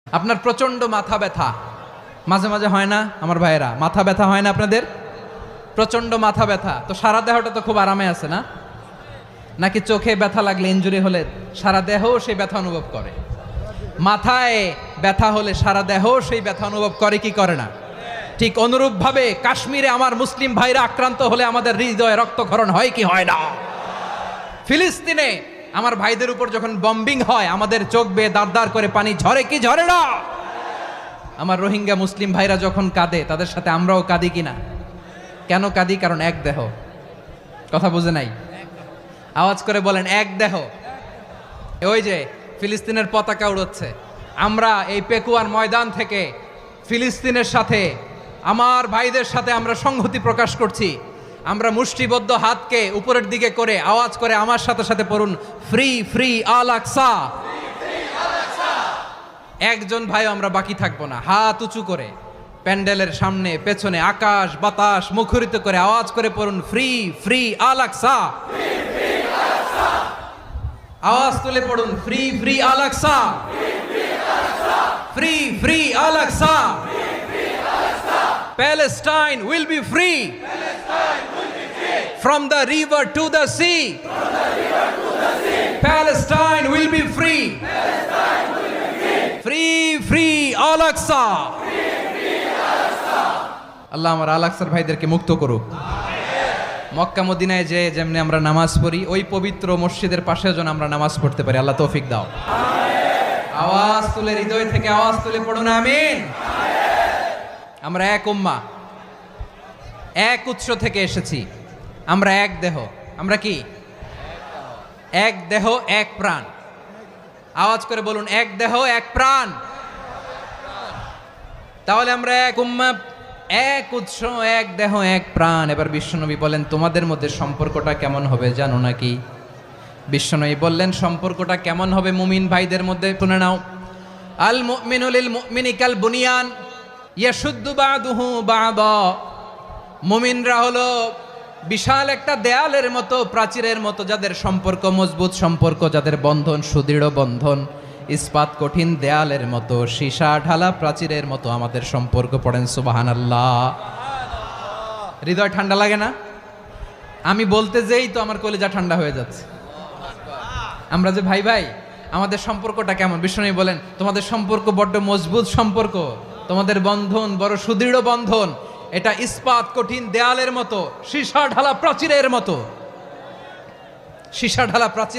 আপনার প্রচন্ড মাথা ব্যথা মাঝে মাঝে হয় না আমার ভাইয়েরা? মাথা ব্যথা হয় না আপনাদের? প্রচন্ড মাথা ব্যথা, তো সারা দেহটা তো খুব আরামে আছে না? নাকি চোখে ব্যথা লাগলে, ইনজুরি হলে সারা দেহ সেই ব্যথা অনুভব করে? মাথায় ব্যথা হলে সারা দেহ সেই ব্যথা অনুভব করে কি করে না? ঠিক অনুরূপভাবে কাশ্মীরে আমার মুসলিম ভাইরা আক্রান্ত হলে আমাদের হৃদয়ে রক্তক্ষরণ হয় কি হয় না? ফিলিস্তিনে আমার ভাইদের উপর যখন বম্বিং হয় আমাদের চোখ বেয়ে দাঁড় দাঁড় করে পানি ঝরে কি ঝরে না? আমার রোহিঙ্গা মুসলিম ভাইরা যখন কাঁদে তাদের সাথে আমরাও কাঁদি কিনা? কেন কাঁদি? কারণ এক দেহ। কথা বুঝে নাই? আওয়াজ করে বলেন এক দেহ। ওই যে ফিলিস্তিনের পতাকা উড়ছে, আমরা এই পেকুয়ার ময়দান থেকে ফিলিস্তিনের সাথে, আমার ভাইদের সাথে আমরা সংহতি প্রকাশ করছি। আমরা মুষ্টিবদ্ধ হাতকে উপরের দিকে করে আওয়াজ করে আমার সাথে সাথে পড়ুন, ফ্রি ফ্রি আল আকসা। একজন ভাই আমরা বাকি থাকবো না। হাত উঁচু করে প্যান্ডেলের সামনে পেছনে আকাশ বাতাস মুখরিত করে আওয়াজ করে পড়ুন, ফ্রি ফ্রি আল আকসা। আওয়াজ তুলে পড়ুন, free free Al Aqsa, free free Al Aqsa. Palestine will be free from the river to the sea. Palestine will be free. Free free Al Aqsa. আল্লাহ আমার আল আকসার ভাইদেরকে মুক্ত করুক। মক্কা মদিনায় যে যেমনি আমরা নামাজ পড়ি, ওই পবিত্র মসজিদের পাশে যেন আমরা নামাজ পড়তে পারি। আল্লাহ তৌফিক দাও। আওয়াজ তুলে, হৃদয় থেকে আওয়াজ তুলে পড়ুন আমিন। আমরা এক উম্মাহ, এক উৎস থেকে এসেছি। আমরা এক দেহ। আমরা কি? এক দেহ এক প্রাণ। আওয়াজ করে বলুন, এক দেহ এক প্রাণ। তাহলে আমরা এক উম্মাহ, এক উৎস, এক দেহ এক প্রাণ। এবার বিশ্বনবী বলেন, তোমাদের মধ্যে সম্পর্কটা কেমন হবে জানো নাকি? বিশ্বনবী বললেন, সম্পর্কটা কেমন হবে মুমিন ভাইদের মধ্যে? শুনে নাও। আল মুমিনু লিল মুমিনি কাল বুনিয়ান ইয়াশুদ্দু বাদুহু বাদা। মুমিনরা হলো বিশাল একটা দেয়ালের মতো, প্রাচীরের মতো, যাদের সম্পর্ক মজবুত সম্পর্ক, যাদের বন্ধন সুদৃঢ় বন্ধন, ইস্পাত কঠিন দেয়ালের মতো, সীসা ঢালা প্রাচীরের মতো আমাদের সম্পর্ক। পড়েন সুবহানাল্লাহ। হৃদয় ঠান্ডা লাগে না? আমি বলতে যেই তো আমার কলিজা ঠান্ডা হয়ে যাচ্ছে। আমরা যে ভাই ভাই, আমাদের সম্পর্কটা কেমন? বিষ্ণু বলেন, তোমাদের সম্পর্ক বড্ড মজবুত সম্পর্ক, তোমাদের বন্ধন বড় সুদৃঢ় বন্ধন। এটা ইস্পাত কঠিন দেয়ালের মতো, সীসা ঢালা প্রাচীরের মতো। সীসা ঢালা প্রাচীর